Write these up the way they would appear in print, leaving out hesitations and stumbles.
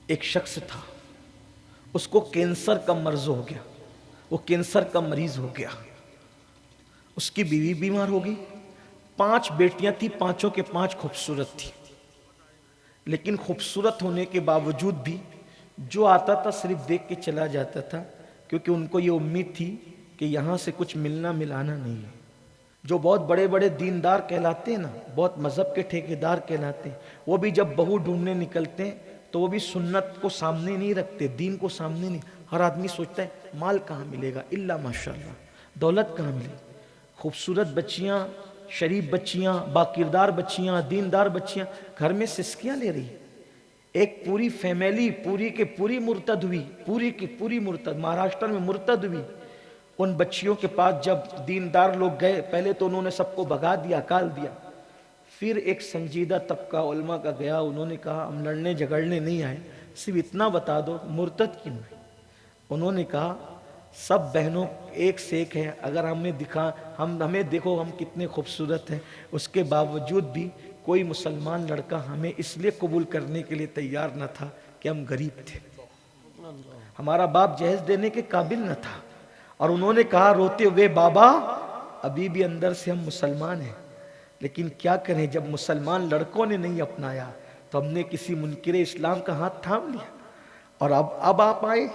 ایک شخص تھا، اس کو کینسر کا مرض ہو گیا، وہ کینسر کا مریض ہو گیا، اس کی بیوی بیمار ہو گئی، 5 بیٹیاں تھیں، پانچوں کے 5 خوبصورت تھی، لیکن خوبصورت ہونے کے باوجود بھی جو آتا تھا صرف دیکھ کے چلا جاتا تھا، کیونکہ ان کو یہ امید تھی کہ یہاں سے کچھ ملنا ملانا نہیں ہے۔ جو بہت بڑے بڑے دیندار کہلاتے ہیں نا، بہت مذہب کے ٹھیکیدار کہلاتے ہیں، وہ بھی جب بہو ڈھونڈنے نکلتے ہیں تو وہ بھی سنت کو سامنے نہیں رکھتے، دین کو سامنے نہیں۔ ہر آدمی سوچتا ہے مال کہاں ملے گا، الا ماشاءاللہ، دولت کہاں ملے گی۔ خوبصورت بچیاں، شریف بچیاں، باکردار بچیاں، دیندار بچیاں گھر میں سسکیاں لے رہی۔ ایک پوری فیملی پوری کے پوری مرتد ہوئی، پوری کی پوری مرتد، مہاراشٹر میں مرتد ہوئی۔ ان بچیوں کے پاس جب دیندار لوگ گئے، پہلے تو انہوں نے سب کو بھگا دیا، اکال دیا، پھر ایک سنجیدہ طبقہ علماء کا گیا، انہوں نے کہا ہم لڑنے جھگڑنے نہیں آئے، صرف اتنا بتا دو مرتد کیوں ہے۔ انہوں نے کہا سب بہنوں ایک سے ایک ہیں، اگر ہمیں دیکھو ہم کتنے خوبصورت ہیں، اس کے باوجود بھی کوئی مسلمان لڑکا ہمیں اس لیے قبول کرنے کے لیے تیار نہ تھا کہ ہم غریب تھے، ہمارا باپ جہیز دینے کے قابل نہ تھا۔ اور انہوں نے کہا روتے ہوئے بابا ابھی بھی اندر سے ہم مسلمان ہیں، لیکن کیا کریں جب مسلمان لڑکوں نے نہیں اپنایا تو ہم نے کسی منکر اسلام کا ہاتھ تھام لیا، اور اب آپ آئے،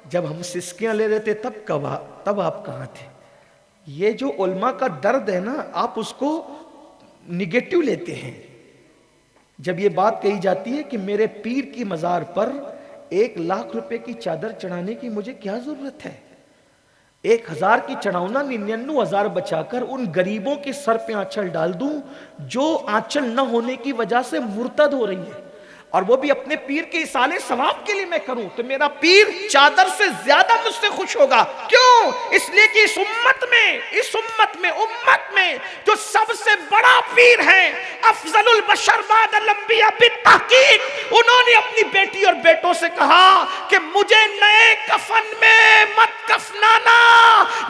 جب ہم سسکیاں لے رہے تھے تب آپ کہاں تھے۔ یہ جو علماء کا درد ہے نا، آپ اس کو نگیٹو لیتے ہیں۔ جب یہ بات کہی جاتی ہے کہ میرے پیر کی مزار پر 1,00,000 روپے کی چادر چڑھانے کی مجھے کیا ضرورت ہے، 1,000 کی چڑھاؤنا 99,000 بچا کر ان غریبوں کے سر پہ آنچل ڈال دوں جو آنچل نہ ہونے کی وجہ سے مرتد ہو رہی ہے، اور وہ بھی اپنے پیر کے اصالے ثواب کے لیے میں کروں تو میرا پیر چادر سے زیادہ مجھ سے خوش ہوگا۔ کیوں؟ اس لیے کہ اس امت میں جو سب سے بڑا پیر ہے، افضل البشر بعد الانبیاء بالتحقیق، انہوں نے اپنی بیٹی اور بیٹوں سے کہا کہ مجھے نئے کفن میں مت کفنانا،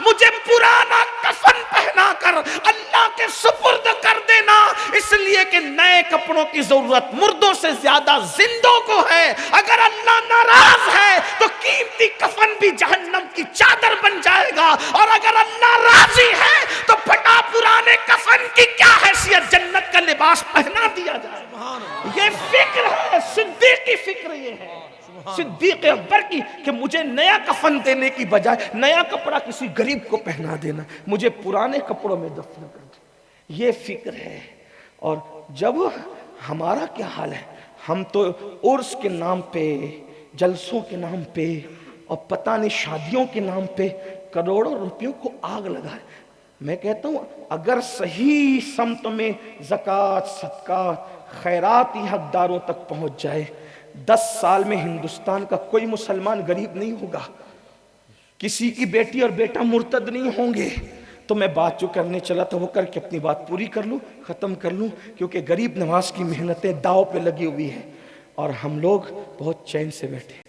مجھے پرانا کفن پہنا کر اللہ کے سپرد کر دینا، اس لیے کہ نئے کپڑوں کی ضرورت مردوں سے زیادہ زندوں کو ہے۔ اگر اللہ ناراض ہے تو قیمتی کفن بھی جہنم کی چادر بن جائے گا، اور اگر اللہ راضی ہے تو پھٹا پرانے کفن کی کیا حیثیت، جنت کا لباس پہنا دیا جائے گا۔ یہ فکر ہے، صدیقی فکر یہ ہے، صدیق اکبر کی، کہ مجھے نیا کفن دینے کی بجائے نیا کپڑا کسی غریب کو پہنا دینا، مجھے پرانے کپڑوں میں دفن کر دو، یہ فکر ہے۔ اور جب ہمارا کیا حال ہے، ہم تو عرس کے نام پہ، جلسوں کے نام پہ، اور پتہ نہیں شادیوں کے نام پہ کروڑوں روپیوں کو آگ لگائے۔ میں کہتا ہوں اگر صحیح سمت میں زکوٰۃ، صدقات، خیرات ہی حقداروں تک پہنچ جائے، 10 سال میں ہندوستان کا کوئی مسلمان غریب نہیں ہوگا، کسی کی بیٹی اور بیٹا مرتد نہیں ہوں گے۔ تو میں بات جو کرنے چلا تھا وہ کر کے اپنی بات پوری کر لوں، ختم کر لوں، کیونکہ غریب نواز کی محنتیں داؤ پہ لگی ہوئی ہیں اور ہم لوگ بہت چین سے بیٹھے۔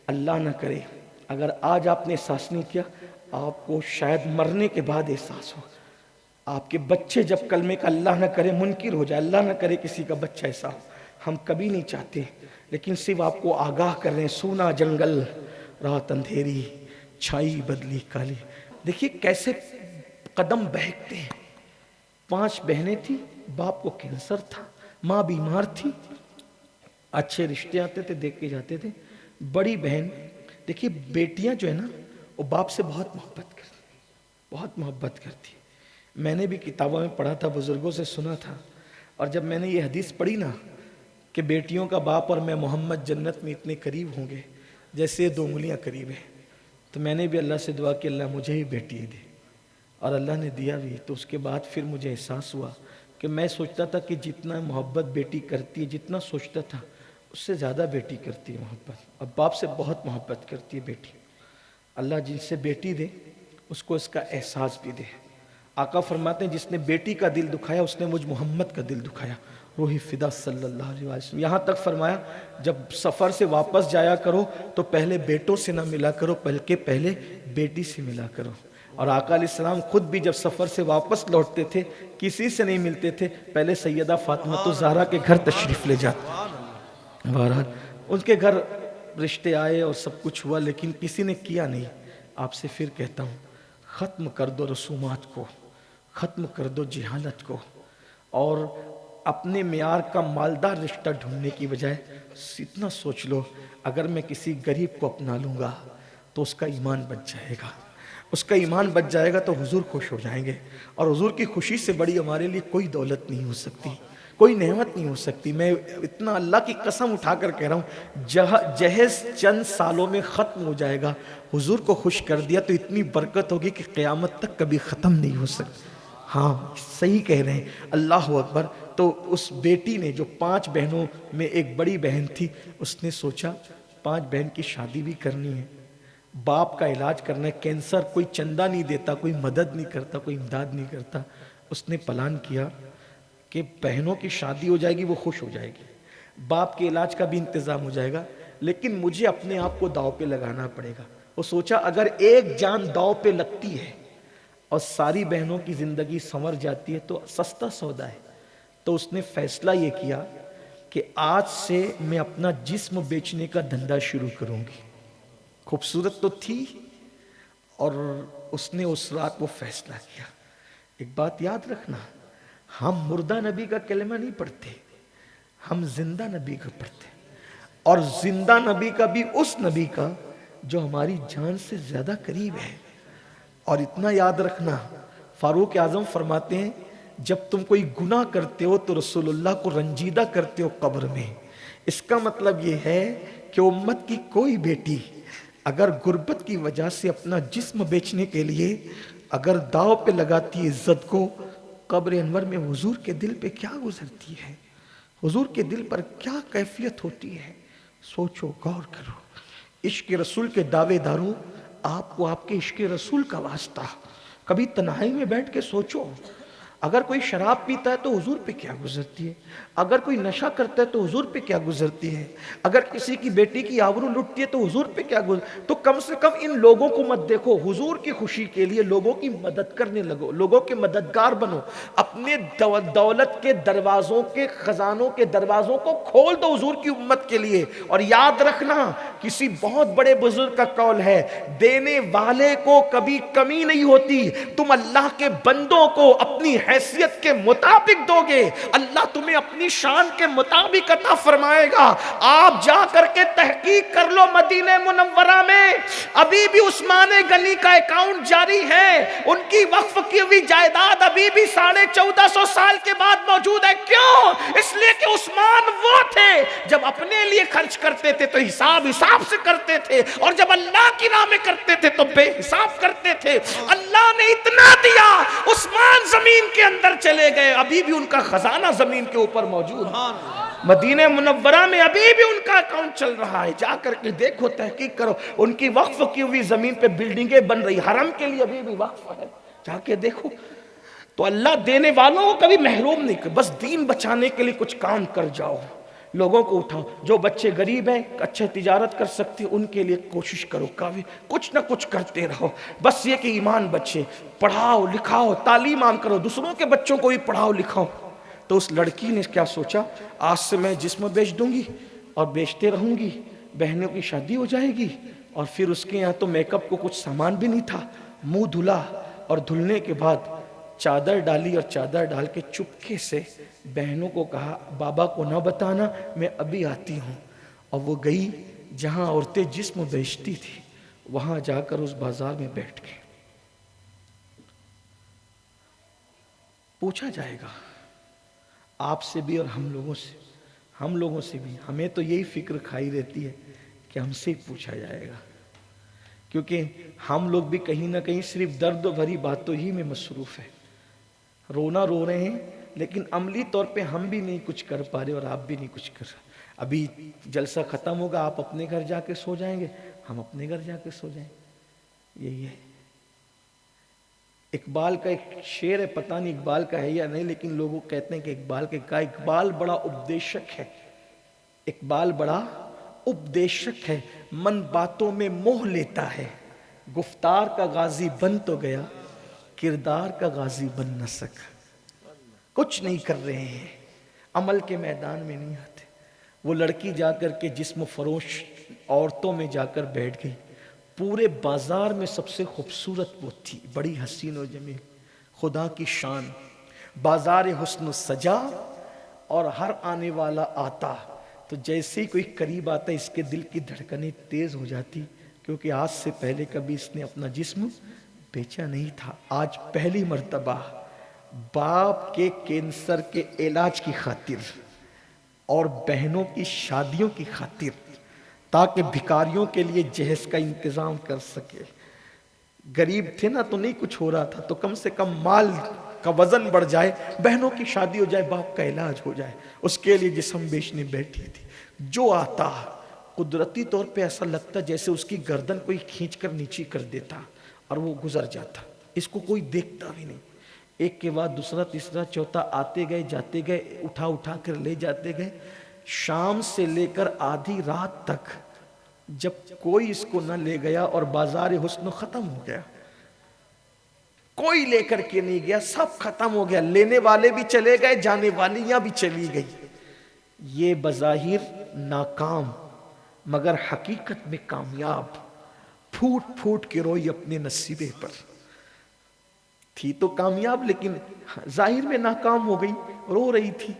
اللہ نہ کرے اگر آج آپ نے احساس نہیں کیا، آپ کو شاید مرنے کے بعد احساس ہو۔ آپ کے بچے جب کلمے کا اللہ نہ کرے منکر ہو جائے، اللہ نہ کرے کسی کا بچہ ایسا ہو، ہم کبھی نہیں چاہتے، لیکن صرف آپ کو آگاہ کر رہے ہیں۔ سونا جنگل رات اندھیری، چھائی بدلی کالی، دیکھیے کیسے قدم بہکتے ہیں۔ 5 بہنیں تھیں، باپ کو کینسر تھا، ماں بیمار تھی، اچھے رشتے آتے تھے، دیکھ کے جاتے تھے۔ بڑی بہن، دیکھیے بیٹیاں جو ہے نا وہ باپ سے بہت محبت کرتی، بہت محبت کرتی۔ میں نے بھی کتابوں میں پڑھا تھا، بزرگوں سے سنا تھا، اور جب میں نے یہ حدیث پڑھی نا کہ بیٹیوں کا باپ اور میں محمد جنت میں اتنے قریب ہوں گے جیسے 2 انگلیاں قریب ہیں، تو میں نے بھی اللہ سے دعا کہ اللہ مجھے ہی بیٹی دے، اور اللہ نے دیا بھی۔ تو اس کے بعد پھر مجھے احساس ہوا کہ میں سوچتا تھا کہ جتنا محبت بیٹی کرتی ہے، جتنا سوچتا تھا اس سے زیادہ بیٹی کرتی ہے محبت، اور باپ سے بہت محبت کرتی ہے بیٹی۔ اللہ جن سے بیٹی دے اس کو اس کا احساس بھی دے۔ آقا فرماتے ہیں جس نے بیٹی کا دل دکھایا اس نے مجھ محمد کا دل دکھایا، روح فدا صلی اللہ علیہ وسلم۔ یہاں تک فرمایا جب سفر سے واپس جایا کرو تو پہلے بیٹوں سے نہ ملا کرو بلکہ پہلے بیٹی سے ملا کرو۔ اور آقا علیہ السلام خود بھی جب سفر سے واپس لوٹتے تھے کسی سے نہیں ملتے تھے، پہلے سیدہ فاطمہ الزہرا کے گھر تشریف لے جاتے۔ بہرحال ان کے گھر رشتے آئے اور سب کچھ ہوا لیکن کسی نے کیا نہیں. آپ سے پھر کہتا ہوں ختم کر دو رسومات کو, ختم کر دو جہالت کو, اور اپنے معیار کا مالدار رشتہ ڈھونڈنے کی بجائے اتنا سوچ لو اگر میں کسی غریب کو اپنا لوں گا تو اس کا ایمان بچ جائے گا, اس کا ایمان بچ جائے گا تو حضور خوش ہو جائیں گے. اور حضور کی خوشی سے بڑی ہمارے لیے کوئی دولت نہیں ہو سکتی, کوئی نعمت نہیں ہو سکتی. میں اتنا اللہ کی قسم اٹھا کر کہہ رہا ہوں, جہیز چند سالوں میں ختم ہو جائے گا. حضور کو خوش کر دیا تو اتنی برکت ہوگی کہ قیامت تک کبھی ختم نہیں ہو سکتی. ہاں صحیح کہہ رہے ہیں, اللہ اکبر. تو اس بیٹی نے جو 5 بہنوں میں ایک بڑی بہن تھی, اس نے سوچا 5 بہن کی شادی بھی کرنی ہے, باپ کا علاج کرنا ہے, کینسر, کوئی چندہ نہیں دیتا, کوئی مدد نہیں کرتا, کوئی امداد نہیں کرتا. اس نے پلان کیا کہ بہنوں کی شادی ہو جائے گی, وہ خوش ہو جائے گی, باپ کے علاج کا بھی انتظام ہو جائے گا, لیکن مجھے اپنے آپ کو داؤ پہ لگانا پڑے گا. وہ سوچا اگر ایک جان داؤ پہ لگتی ہے اور ساری بہنوں کی زندگی سنور جاتی ہے تو سستا سودا ہے. تو اس نے فیصلہ یہ کیا کہ آج سے میں اپنا جسم بیچنے کا دھندا شروع کروں گی. خوبصورت تو تھی, اور اس نے اس رات وہ فیصلہ کیا. ایک بات یاد رکھنا, ہم مردہ نبی کا کلمہ نہیں پڑھتے, ہم زندہ نبی کا پڑھتے, اور زندہ نبی کا بھی اس نبی کا جو ہماری جان سے زیادہ قریب ہے. اور اتنا یاد رکھنا, فاروق اعظم فرماتے ہیں جب تم کوئی گناہ کرتے ہو تو رسول اللہ کو رنجیدہ کرتے ہو قبر میں. اس کا مطلب یہ ہے کہ امت کی کوئی بیٹی اگر غربت کی وجہ سے اپنا جسم بیچنے کے لیے اگر داؤ پہ لگاتی ہے عزت کو, قبر انور میں حضور کے دل پہ کیا گزرتی ہے, حضور کے دل پر کیا کیفیت ہوتی ہے. سوچو, غور کرو. عشق رسول کے دعوے داروں, آپ کو آپ کے عشق رسول کا واسطہ. کبھی تنہائی میں بیٹھ کے سوچو, اگر کوئی شراب پیتا ہے تو حضور پہ کیا گزرتی ہے, اگر کوئی نشہ کرتا ہے تو حضور پہ کیا گزرتی ہے, اگر کسی کی بیٹی کی آبرو لٹتی ہے تو حضور پہ کیا گزرتی. تو کم سے کم ان لوگوں کو مت دیکھو, حضور کی خوشی کے لیے لوگوں کی مدد کرنے لگو, لوگوں کے مددگار بنو. اپنے دولت کے دروازوں کے خزانوں کے دروازوں کو کھول دو حضور کی امت کے لیے. اور یاد رکھنا, کسی بہت بڑے بزرگ کا قول ہے, دینے والے کو کبھی کمی نہیں ہوتی. تم اللہ کے بندوں کو اپنی حیثیت کے مطابق دو گے, اللہ تمہیں اپنی شان کے مطابق عطا فرمائے گا. آپ جا کر کے تحقیق کر لو, مدینہ منورہ میں ابھی بھی عثمان غنی کا اکاؤنٹ جاری ہے, ان کی وقف کی ہوئی جائیداد ابھی بھی 1450 سال کے بعد موجود ہے. کیوں؟ اس لیے کہ عثمان وہ تھے جب اپنے لیے خرچ کرتے تھے تو حساب سے کرتے تھے, اور جب اللہ کی راہ میں کرتے تھے تو بے حساب کرتے تھے. اللہ نے اتنا دیا, عثمان زمین کے اندر چلے گئے, ابھی بھی ان کا خزانہ زمین کے اوپر موجود ہے. مدینہ منورہ میں ابھی بھی ان کا اکاؤنٹ چل رہا ہے, جا کر کے دیکھو, تحقیق کرو. ان کی وقف کی ہوئی زمین پہ بلڈنگیں بن رہی, حرم کے لیے ابھی بھی وقف ہے, جا کے دیکھو. تو اللہ دینے والوں کو کبھی محروم نہیں کر, بس دین بچانے کے لیے کچھ کام کر جاؤ, لوگوں کو اٹھاؤ. جو بچے غریب ہیں, اچھے تجارت کر سکتے, ان کے لیے کوشش کرو, کافی کچھ نہ کچھ کرتے رہو. بس یہ کہ ایمان بچے, پڑھاؤ لکھاؤ, تعلیم عام کرو, دوسروں کے بچوں کو بھی پڑھاؤ لکھاؤ. تو اس لڑکی نے کیا سوچا, آج سے میں جسم بیچ دوں گی اور بیچتے رہوں گی, بہنوں کی شادی ہو جائے گی. اور پھر اس کے یہاں تو میک اپ کو کچھ سامان بھی نہیں تھا, منہ دھلا, اور دھلنے کے بعد چادر ڈالی, اور چادر ڈال کے چپکے سے بہنوں کو کہا بابا کو نہ بتانا, میں ابھی آتی ہوں. اور وہ گئی جہاں عورتیں جسم بیچتی تھی, وہاں جا کر اس بازار میں بیٹھ گئی. پوچھا جائے گا آپ سے بھی اور ہم لوگوں سے بھی. ہمیں تو یہی فکر کھائی رہتی ہے کہ ہم سے پوچھا جائے گا, کیونکہ ہم لوگ بھی کہیں نہ کہیں صرف درد بھری باتوں ہی میں مصروف ہیں. رونا رو رہے ہیں, لیکن عملی طور پہ ہم بھی نہیں کچھ کر پا رہے اور آپ بھی نہیں کچھ کر رہے. ابھی جلسہ ختم ہوگا, آپ اپنے گھر جا کے سو جائیں گے, ہم اپنے گھر جا کے سو جائیں گے. یہی ہے. اقبال کا ایک شعر ہے, پتہ نہیں اقبال کا ہے یا نہیں, لیکن لوگوں کہتے ہیں کہ اقبال کے کہا, اقبال بڑا اپدیشک ہے, اقبال بڑا اپدیشک ہے, من باتوں میں موہ لیتا ہے, گفتار کا غازی بن تو گیا, کردار کا غازی بن نہ سکا. کچھ نہیں کر رہے ہیں, عمل کے میدان میں نہیں آتے. وہ لڑکی جا کر کے جسم فروش عورتوں میں جا کر بیٹھ گئی. پورے بازار میں سب سے خوبصورت وہ تھی, بڑی حسین و جمیل, خدا کی شان. بازار حسن و سجا, اور ہر آنے والا آتا تو جیسے ہی کوئی قریب آتا اس کے دل کی دھڑکنیں تیز ہو جاتی, کیونکہ آج سے پہلے کبھی اس نے اپنا جسم بیچا نہیں تھا. آج پہلی مرتبہ باپ کے کینسر کے علاج کی خاطر اور بہنوں کی شادیوں کی خاطر, تاکہ بھکاریوں کے لیے جہیز کا انتظام کر سکے. غریب تھے نا تو نہیں کچھ ہو رہا تھا, تو کم سے کم مال کا وزن بڑھ جائے, بہنوں کی شادی ہو جائے, باپ کا علاج ہو جائے, اس کے لیے جسم بیچنے بیٹھی تھی. جو آتا قدرتی طور پہ ایسا لگتا جیسے اس کی گردن کوئی کھینچ کر نیچی کر دیتا اور وہ گزر جاتا, اس کو کوئی دیکھتا بھی نہیں. ایک کے بعد دوسرا تیسرا چوتھا آتے گئے جاتے گئے, اٹھا کر لے جاتے گئے. شام سے لے کر آدھی رات تک جب کوئی اس کو نہ لے گیا اور بازار حسن ختم ہو گیا, کوئی لے کر کے نہیں گیا, سب ختم ہو گیا, لینے والے بھی چلے گئے, جانے والیاں بھی چلی گئی. یہ بظاہر ناکام مگر حقیقت میں کامیاب, پھوٹ پھوٹ کے روئی اپنے نصیبے پر. تھی تو کامیاب لیکن ظاہر میں ناکام ہو گئی, رو رہی تھی.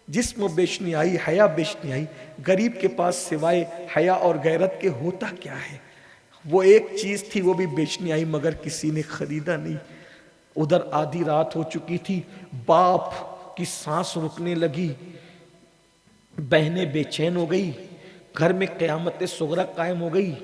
جسم بیچنے آئی, حیا بیچنے آئی. غریب کے پاس سوائے حیا اور غیرت کے ہوتا کیا ہے؟ وہ ایک چیز تھی, وہ بھی بیچنے آئی مگر کسی نے خریدا نہیں. ادھر آدھی رات ہو چکی تھی, باپ کی سانس رکنے لگی, بہنیں بے چین ہو گئی, گھر میں قیامت صغرا قائم ہو گئی.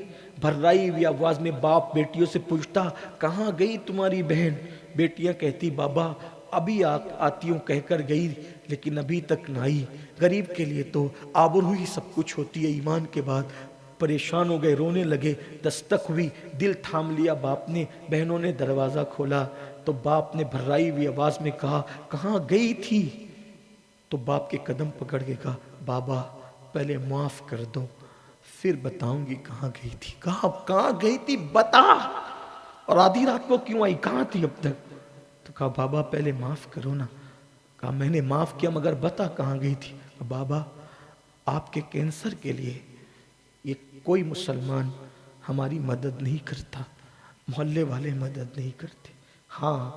بھررائی ہوئی آواز میں باپ بیٹیوں سے پوچھتا, کہاں گئی تمہاری بہن؟ بیٹیاں کہتی, بابا ابھی آتی ہوں کہہ کر گئی لیکن ابھی تک نہ آئی. غریب کے لیے تو آبرو ہی سب کچھ ہوتی ہے. ایمان کے بعد پریشان ہو گئے, رونے لگے. دستک ہوئی, دل تھام لیا باپ نے. بہنوں نے دروازہ کھولا تو باپ نے بھررائی ہوئی آواز میں کہا, کہاں گئی تھی؟ تو باپ کے قدم پکڑ کے کہا, بابا پہلے معاف کر دو پھر بتاؤں گی کہاں گئی تھی. کہاں گئی تھی بتا, اور آدھی رات کو کیوں آئی, کہاں تھی اب تک؟ تو کہا بابا پہلے معاف کرو نا. کہا میں نے معاف کیا مگر بتا کہاں گئی تھی. بابا آپ کے کینسر کے لیے یہ کوئی مسلمان ہماری مدد نہیں کرتا, محلے والے مدد نہیں کرتے. ہاں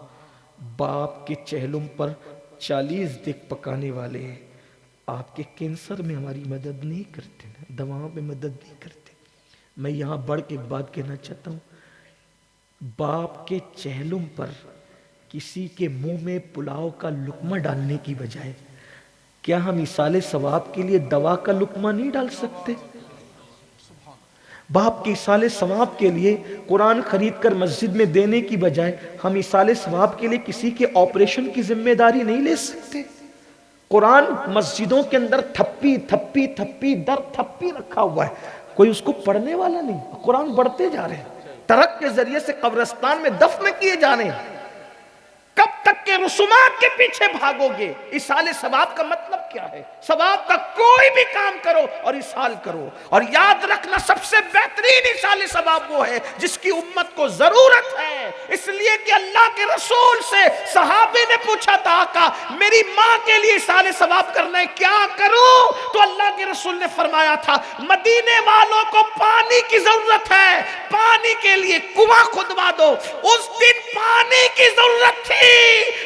باپ کے چہلم پر 40 دیگ پکانے والے ہیں, آپ کے کینسر میں ہماری مدد نہیں کرتے, دواؤں میں مدد نہیں کرتے. میں یہاں بڑھ کے ایک بات کہنا چاہتا ہوں, باپ کے چہلم پر کسی کے منہ میں پلاؤ کا لقمہ ڈالنے کی بجائے کیا ہم ایصال ثواب کے لیے دوا کا لقمہ نہیں ڈال سکتے؟ باپ کے ایصال ثواب کے لیے قرآن خرید کر مسجد میں دینے کی بجائے ہم ایصال ثواب کے لیے کسی کے آپریشن کی ذمہ داری نہیں لے سکتے؟ قرآن مسجدوں کے اندر تھپی تھپی تھپی در تھپی رکھا ہوا ہے, کوئی اس کو پڑھنے والا نہیں. قرآن بڑھتے جا رہے ہیں, ٹرک کے ذریعے سے قبرستان میں دفن کیے جانے ہیں. کب تک کے رسومات کے پیچھے بھاگو گے؟ ایصال ثواب کا مطلب کیا ہے؟ ثواب کا کوئی بھی کام کرو اور ایصال کرو, اور یاد رکھنا سب سے بہترین ایصال ثواب وہ ہے جس کی امت کو ضرورت ہے. اس لیے کہ اللہ کے رسول سے صحابی نے پوچھا تھا, آقا میری ماں کے لیے ایصال ثواب کرنا ہے, کیا کروں؟ تو اللہ کے رسول نے فرمایا تھا, مدینے والوں کو پانی کی ضرورت ہے, پانی کے لیے کنواں کھدوا دو. اس دن پانی کی ضرورت تھی,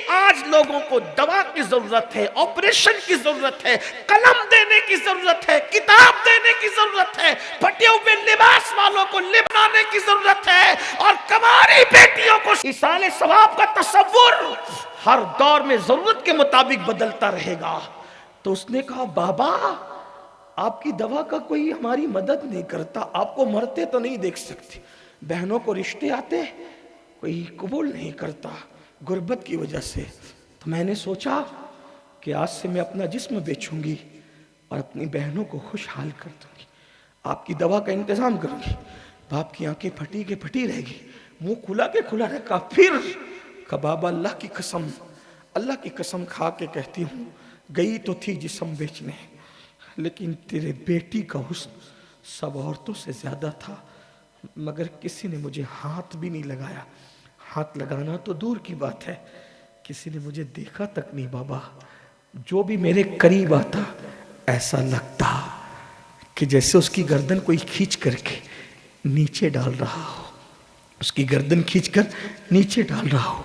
آج لوگوں کو دوا کی ضرورت ہے, آپریشن کی ضرورت ہے, قلم دینے کی ضرورت ہے, کتاب دینے کی ضرورت ہے, پھٹے ہوئے لباس والوں کو لبانے کی ضرورت ہے, اور کماری بیٹیوں کو. ایصال ثواب کا تصور ہر دور میں ضرورت کے مطابق بدلتا رہے گا. تو اس نے کہا, بابا آپ کی دوا کا کوئی ہماری مدد نہیں کرتا, آپ کو مرتے تو نہیں دیکھ سکتے, بہنوں کو رشتے آتے کوئی قبول نہیں کرتا غربت کی وجہ سے. تو میں نے سوچا کہ آج سے میں اپنا جسم بیچوں گی اور اپنی بہنوں کو خوشحال کر دوں گی, آپ کی دوا کا انتظام کروں گی. باپ کی آنکھیں پھٹی کے پھٹی رہ گئی, منہ کھلا کے کھلا رکھا. پھر کہ بابا اللہ کی قسم کھا کے کہتی ہوں, گئی تو تھی جسم بیچنے, لیکن تیرے بیٹی کا حسن سب عورتوں سے زیادہ تھا, مگر کسی نے مجھے ہاتھ بھی نہیں لگایا. ہاتھ لگانا تو دور کی بات ہے, کسی نے مجھے دیکھا تک نہیں. بابا جو بھی میرے قریب آتا ایسا لگتا کہ جیسے اس کی گردن کوئی کھینچ کر کے نیچے ڈال رہا ہو، اس کی گردن کھینچ کر نیچے ڈال رہا ہو.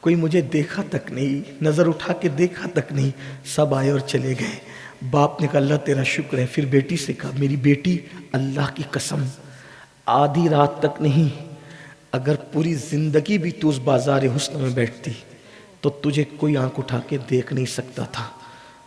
کوئی مجھے دیکھا تک نہیں، نظر اٹھا کے دیکھا تک نہیں، سب آئے اور چلے گئے. باپ نے کہا اللہ تیرا شکر ہے. پھر بیٹی سے کہا میری بیٹی اللہ کی قسم آدھی رات تک نہیں، اگر پوری زندگی بھی تو اس بازار حسن میں بیٹھتی تو تجھے کوئی آنکھ اٹھا کے دیکھ نہیں سکتا تھا.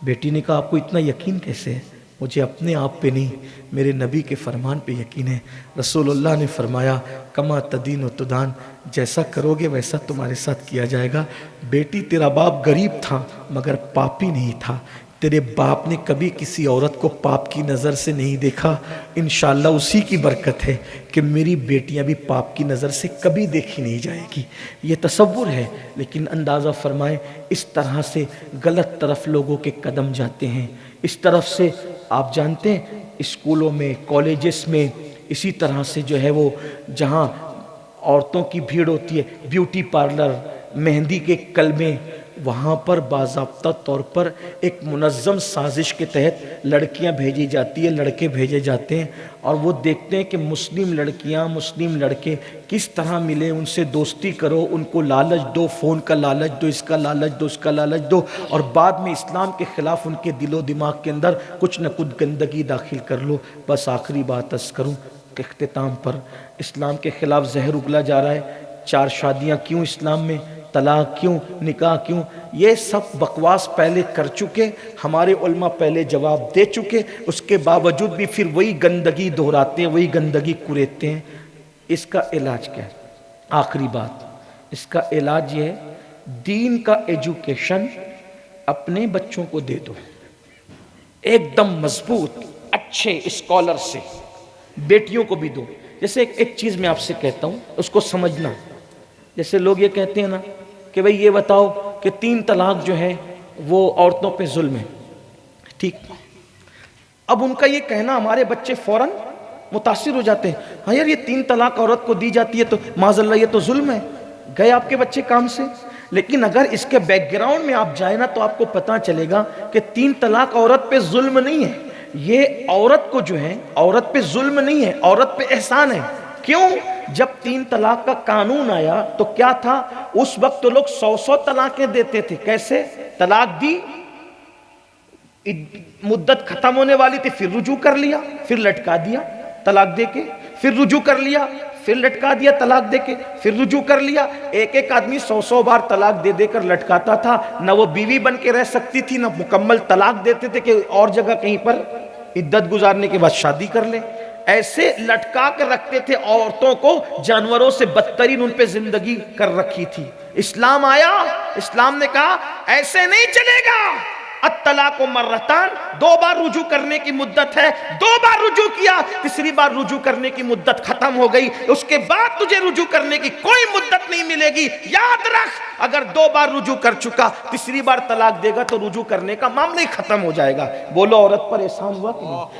بیٹی نے کہا آپ کو اتنا یقین کیسے ہے؟ مجھے اپنے آپ پہ نہیں، میرے نبی کے فرمان پہ یقین ہے. رسول اللہ نے فرمایا کما تدین و تدان، جیسا کرو گے ویسا تمہارے ساتھ کیا جائے گا. بیٹی تیرا باپ غریب تھا مگر پاپی نہیں تھا. تیرے باپ نے کبھی کسی عورت کو پاپ کی نظر سے نہیں دیکھا. انشاءاللہ اسی کی برکت ہے کہ میری بیٹیاں بھی پاپ کی نظر سے کبھی دیکھی نہیں جائے گی. یہ تصور ہے، لیکن اندازہ فرمائیں اس طرح سے غلط طرف لوگوں کے قدم جاتے ہیں. اس طرف سے آپ جانتے ہیں اسکولوں میں، کالجز میں، اسی طرح سے جو ہے وہ جہاں عورتوں کی بھیڑ ہوتی ہے، بیوٹی پارلر، مہندی کے کلمے، وہاں پر باضابطہ طور پر ایک منظم سازش کے تحت لڑکیاں بھیجی جاتی ہیں، لڑکے بھیجے جاتے ہیں، اور وہ دیکھتے ہیں کہ مسلم لڑکیاں، مسلم لڑکے کس طرح ملے، ان سے دوستی کرو، ان کو لالچ دو، فون کا لالچ دو، اس کا لالچ دو، اس کا لالچ دو، اور بعد میں اسلام کے خلاف ان کے دل و دماغ کے اندر کچھ نہ کچھ گندگی داخل کر لو. بس آخری بات عرض کروں اختتام پر، اسلام کے خلاف زہر اگلا جا رہا ہے. 4 شادیاں کیوں اسلام میں، طلاق کیوں، نکاح کیوں؟ یہ سب بکواس پہلے کر چکے، ہمارے علماء پہلے جواب دے چکے، اس کے باوجود بھی پھر وہی گندگی دہراتے ہیں، وہی گندگی کوریتے ہیں. اس کا علاج کیا ہے؟ آخری بات، اس کا علاج یہ ہے دین کا ایجوکیشن اپنے بچوں کو دے دو، ایک دم مضبوط اچھے اسکالر سے. بیٹیوں کو بھی دو. جیسے ایک چیز میں آپ سے کہتا ہوں، اس کو سمجھنا. جیسے لوگ یہ کہتے ہیں نا کہ بھئی یہ بتاؤ کہ 3 طلاق جو ہے وہ عورتوں پہ ظلم ہے. ٹھیک، اب ان کا یہ کہنا ہمارے بچے فوراً متاثر ہو جاتے ہیں. ہاں یار یہ 3 طلاق عورت کو دی جاتی ہے تو معاذ اللہ یہ تو ظلم ہے. گئے آپ کے بچے کام سے. لیکن اگر اس کے بیک گراؤنڈ میں آپ جائیں نا تو آپ کو پتہ چلے گا کہ 3 طلاق عورت پہ ظلم نہیں ہے. یہ عورت کو جو ہے، عورت پہ ظلم نہیں ہے، عورت پہ احسان ہے. کیوں؟ جب 3 طلاق کا قانون آیا تو کیا تھا؟ اس وقت تو لوگ 100 طلاقیں دیتے تھے. کیسے؟ طلاق دی، مدت ختم ہونے والی تھی، پھر رجوع کر لیا، پھر لٹکا دیا طلاق دے کے، پھر رجوع کر لیا، پھر لٹکا دیا طلاق دے کے، پھر رجوع کر لیا. ایک آدمی 100 بار طلاق دے کر لٹکاتا تھا. نہ وہ بیوی بن کے رہ سکتی تھی، نہ مکمل طلاق دیتے تھے کہ اور جگہ کہیں پر عدت گزارنے کے بعد شادی کر لیں. ایسے لٹکا کر رکھتے تھے عورتوں کو، جانوروں سے بدترین ان پہ زندگی کر رکھی تھی. اسلام آیا، اسلام نے کہا ایسے نہیں چلے گا. الطلاق مرتان، 2 بار رجوع کرنے کی مدت ہے. 2 بار رجوع کیا، تیسری بار رجوع کرنے کی مدت ختم ہو گئی. اس کے بعد تجھے رجوع کرنے کی کوئی مدت نہیں ملے گی. یاد رکھ، اگر 2 بار رجوع کر چکا، تیسری بار طلاق دے گا تو رجوع کرنے کا معاملہ ہی ختم ہو جائے گا. بولو عورت پر احسان ہوا کہ نہیں؟